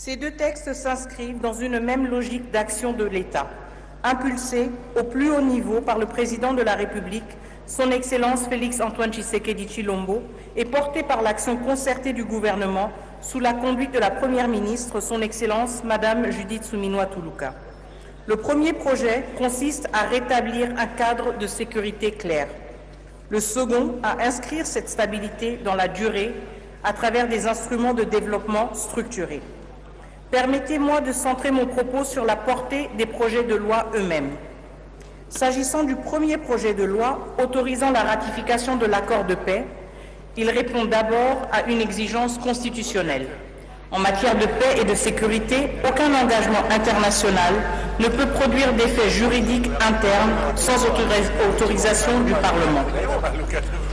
Ces deux textes s'inscrivent dans une même logique d'action de l'État, impulsée au plus haut niveau par le Président de la République, son Excellence Félix-Antoine Tshisekedi Tshilombo, et portée par l'action concertée du gouvernement sous la conduite de la Première ministre, son Excellence Madame Judith Suminwa Tuluka. Le premier projet consiste à rétablir un cadre de sécurité clair. Le second, à inscrire cette stabilité dans la durée à travers des instruments de développement structurés. Permettez-moi de centrer mon propos sur la portée des projets de loi eux-mêmes. S'agissant du premier projet de loi autorisant la ratification de l'accord de paix, il répond d'abord à une exigence constitutionnelle. En matière de paix et de sécurité, aucun engagement international ne peut produire d'effets juridiques internes sans autorisation du Parlement.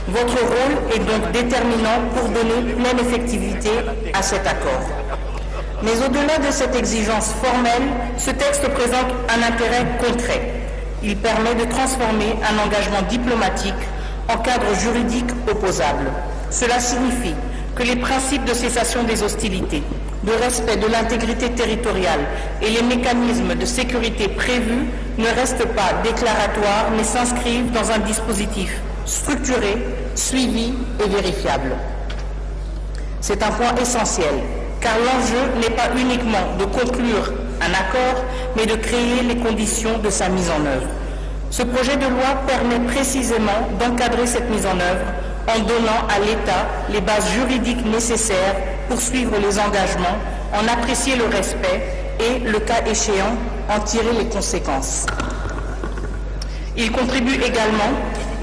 Votre rôle est donc déterminant pour donner pleine effectivité à cet accord. Mais au-delà de cette exigence formelle, ce texte présente un intérêt concret. Il permet de transformer un engagement diplomatique en cadre juridique opposable. Cela signifie que les principes de cessation des hostilités, de respect de l'intégrité territoriale et les mécanismes de sécurité prévus ne restent pas déclaratoires mais s'inscrivent dans un dispositif structuré, suivi et vérifiable. C'est un point essentiel, car l'enjeu n'est pas uniquement de conclure un accord, mais de créer les conditions de sa mise en œuvre. Ce projet de loi permet précisément d'encadrer cette mise en œuvre en donnant à l'État les bases juridiques nécessaires pour suivre les engagements, en apprécier le respect et, le cas échéant, en tirer les conséquences. Il contribue également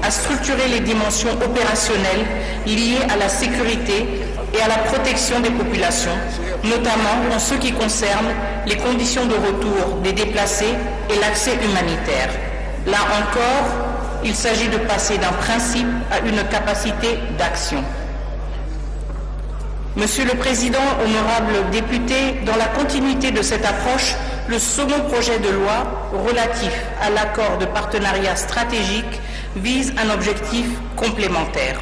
à structurer les dimensions opérationnelles liées à la sécurité et à la protection des populations, notamment en ce qui concerne les conditions de retour des déplacés et l'accès humanitaire. Là encore, il s'agit de passer d'un principe à une capacité d'action. Monsieur le Président, honorables députés, dans la continuité de cette approche, le second projet de loi relatif à l'accord de partenariat stratégique vise un objectif complémentaire.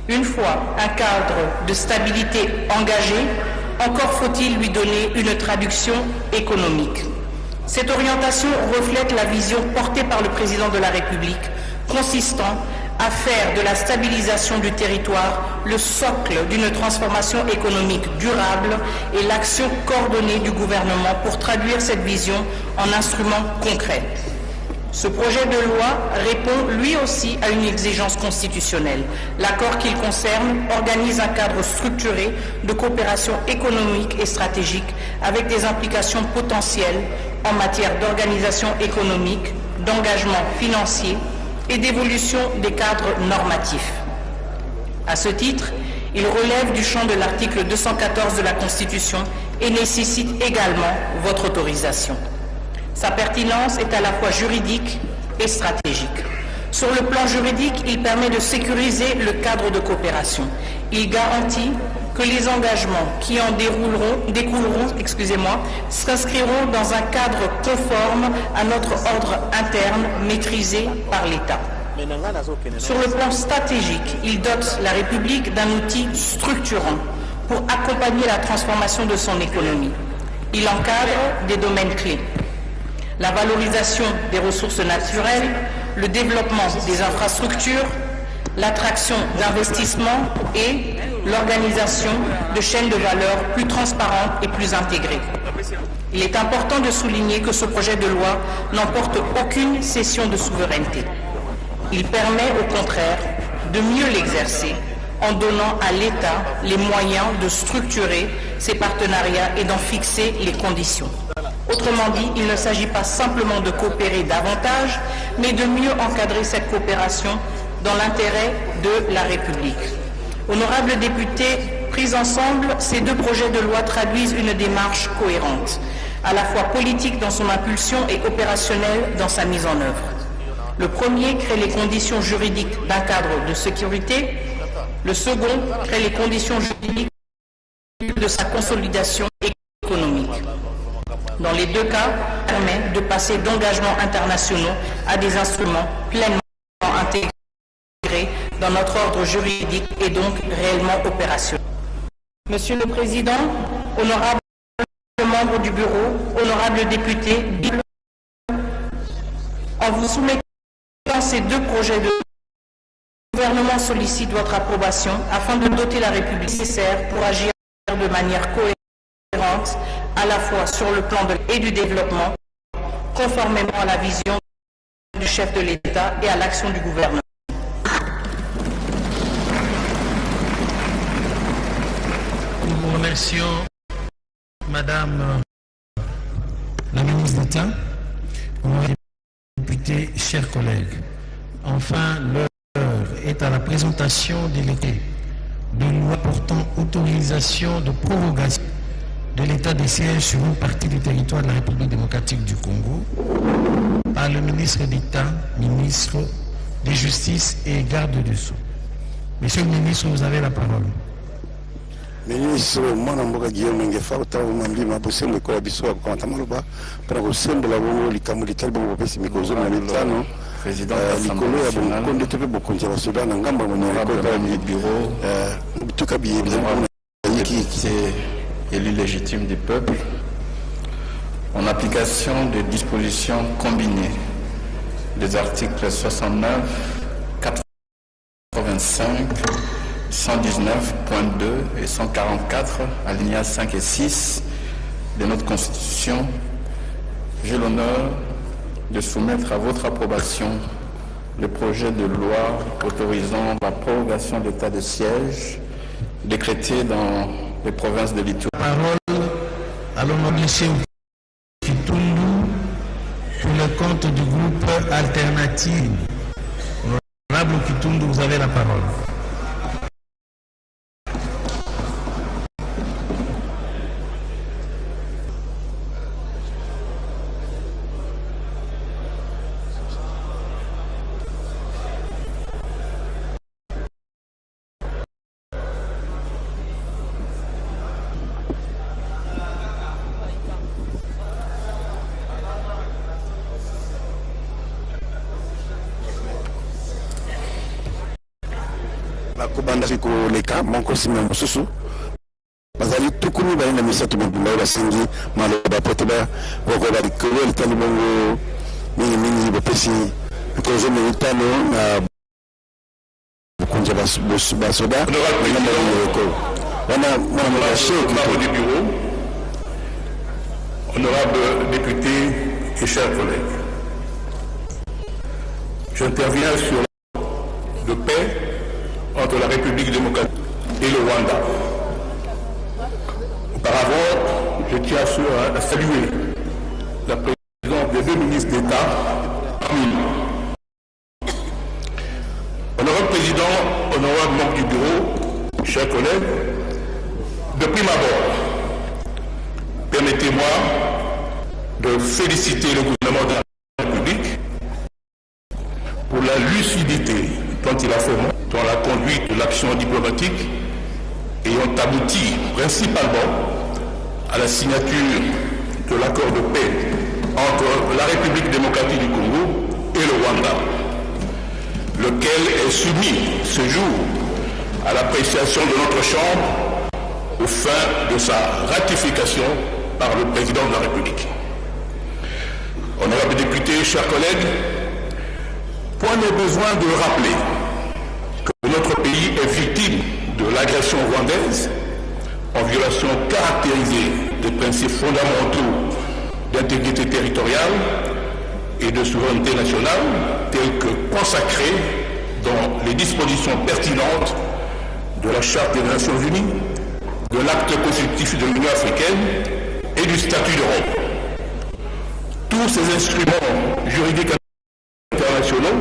Une fois un cadre de stabilité engagé, encore faut-il lui donner une traduction économique. Cette orientation reflète la vision portée par le Président de la République, consistant à faire de la stabilisation du territoire le socle d'une transformation économique durable et l'action coordonnée du gouvernement pour traduire cette vision en instruments concrets. Ce projet de loi répond lui aussi à une exigence constitutionnelle. L'accord qu'il concerne organise un cadre structuré de coopération économique et stratégique avec des implications potentielles en matière d'organisation économique, d'engagement financier et d'évolution des cadres normatifs. À ce titre, il relève du champ de l'article 214 de la Constitution et nécessite également votre autorisation. Sa pertinence est à la fois juridique et stratégique. Sur le plan juridique, il permet de sécuriser le cadre de coopération. Il garantit que les engagements qui en découleront, s'inscriront dans un cadre conforme à notre ordre interne maîtrisé par l'État. Sur le plan stratégique, il dote la République d'un outil structurant pour accompagner la transformation de son économie. Il encadre des domaines clés: la valorisation des ressources naturelles, le développement des infrastructures, l'attraction d'investissements et l'organisation de chaînes de valeur plus transparentes et plus intégrées. Il est important de souligner que ce projet de loi n'emporte aucune cession de souveraineté. Il permet au contraire de mieux l'exercer en donnant à l'État les moyens de structurer ses partenariats et d'en fixer les conditions. Autrement dit, il ne s'agit pas simplement de coopérer davantage, mais de mieux encadrer cette coopération dans l'intérêt de la République. Honorables députés, pris ensemble, ces deux projets de loi traduisent une démarche cohérente, à la fois politique dans son impulsion et opérationnelle dans sa mise en œuvre. Le premier crée les conditions juridiques d'un cadre de sécurité, le second crée les conditions juridiques de sa consolidation économique. Dans les deux cas, permet de passer d'engagements internationaux à des instruments pleinement intégrés dans notre ordre juridique et donc réellement opérationnel. Monsieur le Président, honorable membres du bureau, honorables députés, en vous soumettant ces deux projets de loi, le gouvernement sollicite votre approbation afin de doter la République nécessaire pour agir de manière cohérente, à la fois sur le plan et du développement, conformément à la vision du chef de l'État et à l'action du gouvernement. Nous vous remercions, Madame la ministre d'État, honorables députés, chers collègues. Enfin, l'heure est à la présentation déléguée de loi portant autorisation de prorogation de l'état de siège sur une partie du territoire de la République démocratique du Congo par le ministre d'État, ministre de Justice et garde des Sceaux. Monsieur le ministre, vous avez la parole. Ministre, mwana mboka Guillaume Ngefa utawo mambima bosembo ko biso kwa tamaloba para bosembo la bongo likambo likalbo bopesi mikozo na mitano président likolo ya bongo ndete pe bokonja ba Sudan ngamba mona ko du bureau tuka biye qui est élu légitime du peuple en application des dispositions combinées des articles 69, 85, 119.2 et 144, alinéas 5 et 6 de notre Constitution, j'ai l'honneur de soumettre à votre approbation le projet de loi autorisant la prorogation d'état de siège décrété dans les provinces de l'Itourie. Parole à l'honorable M. Kitundu pour le compte du groupe Alternative. Honorable Kitundu, vous avez la parole. Bandari ko leka monko sima mususu bazali tukuni bali na misato mabimba basingi maloba poteba boko bali ko tali bongo mingi bopesi kozo militano na bukunja basoda wana chef du bureau, honorables députés et chers collègues, j'interviens sur de paix entre la République démocratique et le Rwanda. Auparavant, je tiens à saluer la présence des deux ministres d'État. Honorable Président, honorable membre du bureau, chers collègues, de prime abord, permettez-moi de féliciter le gouvernement de la République pour la lucidité dont il a fait dans la conduite de l'action diplomatique ayant abouti principalement à la signature de l'accord de paix entre la République démocratique du Congo et le Rwanda, lequel est soumis ce jour à l'appréciation de notre Chambre aux fins de sa ratification par le Président de la République. Honorables députés, chers collègues, point n'est besoin de rappeler que notre pays est victime de l'agression rwandaise en violation caractérisée des principes fondamentaux d'intégrité territoriale et de souveraineté nationale tels que consacrés dans les dispositions pertinentes de la Charte des Nations Unies, de l'acte constitutif de l'Union africaine et du statut de Rome. Tous ces instruments juridiques internationaux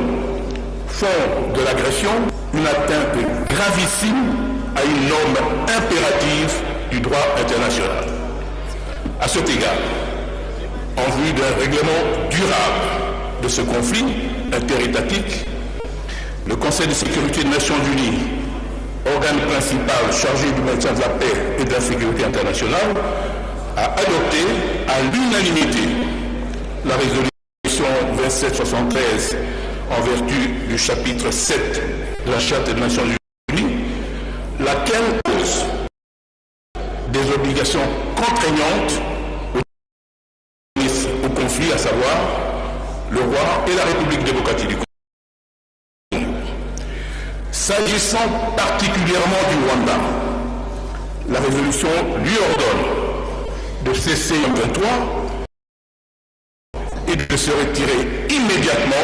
font de l'agression une atteinte gravissime à une norme impérative du droit international. À cet égard, en vue d'un règlement durable de ce conflit interétatique, le Conseil de sécurité des Nations Unies, organe principal chargé du maintien de la paix et de la sécurité internationale, a adopté à l'unanimité la résolution 2773 en vertu du chapitre 7 de la Charte des Nations Unies, laquelle pose des obligations contraignantes le roi et la République démocratique du Congo. S'agissant particulièrement du Rwanda, la résolution lui ordonne de cesser en 23 et de se retirer immédiatement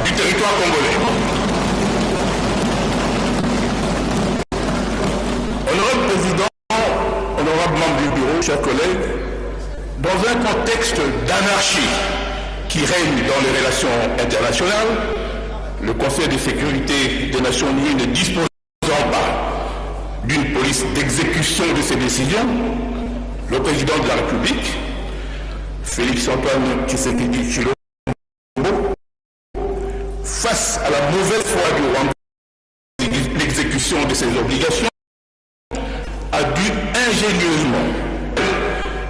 du territoire congolais. Honorable Président, honorable membre du bureau, chers collègues, dans un contexte d'anarchie qui règne dans les relations internationales, le Conseil de sécurité des Nations Unies ne disposant pas d'une police d'exécution de ses décisions, le président de la République, Félix-Antoine Tshisekedi Tshilombo, face à la mauvaise foi du Rwanda, l'exécution de ses obligations, a dû ingénieusement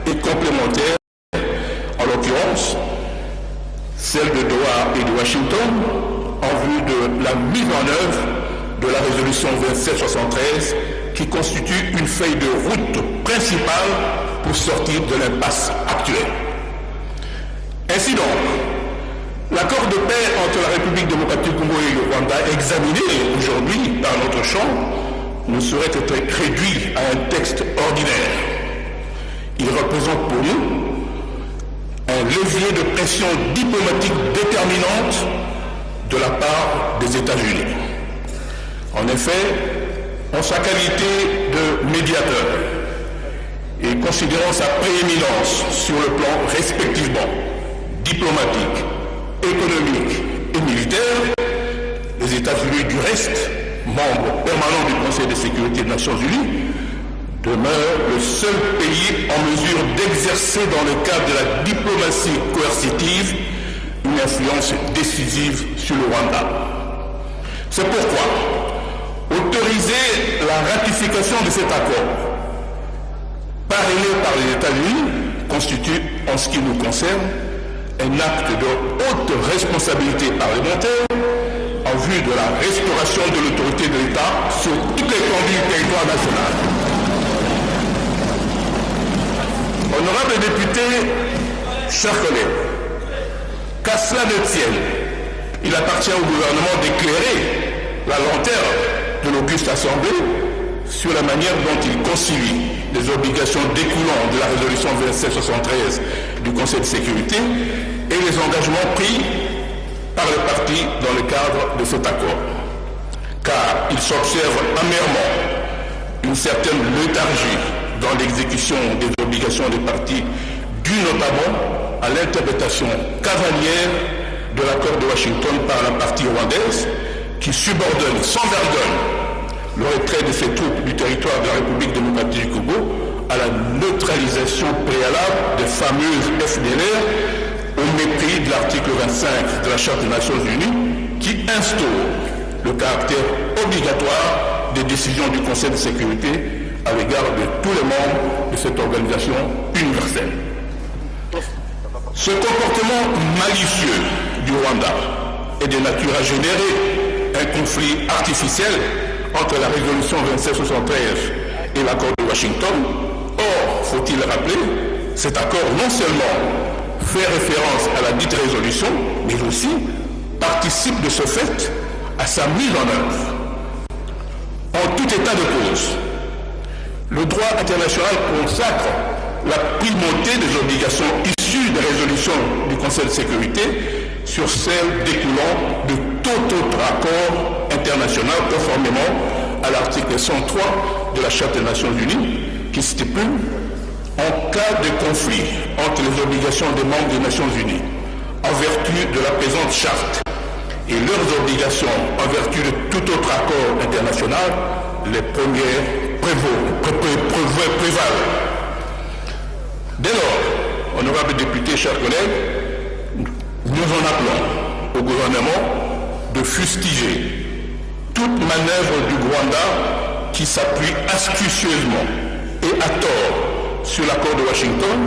et complémentaire, en l'occurrence, celle de Doha et de Washington, en vue de la mise en œuvre de la résolution 2773 qui constitue une feuille de route principale pour sortir de l'impasse actuelle. Ainsi donc, l'accord de paix entre la République démocratique du Congo et le Rwanda examiné aujourd'hui par notre Chambre ne saurait être réduit à un texte ordinaire. Il représente pour nous un levier de pression diplomatique déterminante de la part des États-Unis. En effet, en sa qualité de médiateur et considérant sa prééminence sur le plan respectivement diplomatique, économique et militaire, les États-Unis du reste, membres permanents du Conseil de sécurité des Nations Unies, demeure le seul pays en mesure d'exercer dans le cadre de la diplomatie coercitive une influence décisive sur le Rwanda. C'est pourquoi autoriser la ratification de cet accord parrainé par les États-Unis constitue, en ce qui nous concerne, un acte de haute responsabilité parlementaire en vue de la restauration de l'autorité de l'État sur toute l'étendue du territoire national. Honorables députés, chers collègues, qu'à cela ne tienne, il appartient au gouvernement d'éclairer la lanterne de l'auguste Assemblée sur la manière dont il concilie les obligations découlant de la résolution 2773 du Conseil de sécurité et les engagements pris par les partis dans le cadre de cet accord. Car il s'observe amèrement une certaine léthargie dans l'exécution des obligations des partis, due notamment à l'interprétation cavalière de l'accord de Washington par la partie rwandaise, qui subordonne sans vergogne le retrait de ses troupes du territoire de la République démocratique du Congo à la neutralisation préalable des fameuses FDLR au mépris de l'article 25 de la Charte des Nations Unies qui instaure le caractère obligatoire des décisions du Conseil de sécurité à l'égard de tous les membres de cette organisation universelle. Ce comportement malicieux du Rwanda est de nature à générer un conflit artificiel entre la résolution 2773 et l'accord de Washington. Or, faut-il rappeler, cet accord non seulement fait référence à la dite résolution, mais aussi participe de ce fait à sa mise en œuvre. En tout état de cause, le droit international consacre la primauté des obligations issues des résolutions du Conseil de sécurité sur celles découlant de tout autre accord international conformément à l'article 103 de la Charte des Nations Unies qui stipule en cas de conflit entre les obligations des membres des Nations Unies en vertu de la présente charte et leurs obligations en vertu de tout autre accord international, les premières prévalent. Dès lors, honorables députés, chers collègues, nous en appelons au gouvernement de fustiger toute manœuvre du Rwanda qui s'appuie astucieusement et à tort sur l'accord de Washington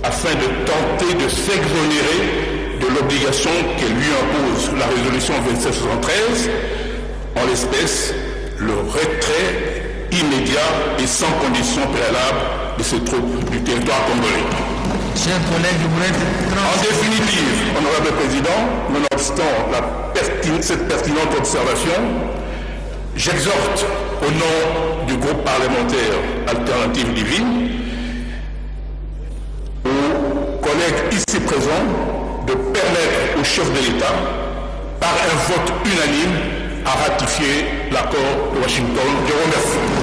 afin de tenter de s'exonérer de l'obligation que lui impose la résolution 2773, en l'espèce le retrait immédiat et sans condition préalable de ces troupes du territoire congolais. Chers collègues, je voudrais En définitive, honorable président, nonobstant cette pertinente observation, j'exhorte au nom du groupe parlementaire Alternative Livine aux collègues ici présents de permettre au chef de l'État, par un vote unanime, à ratifier l'accord de Washington. Je vous remercie.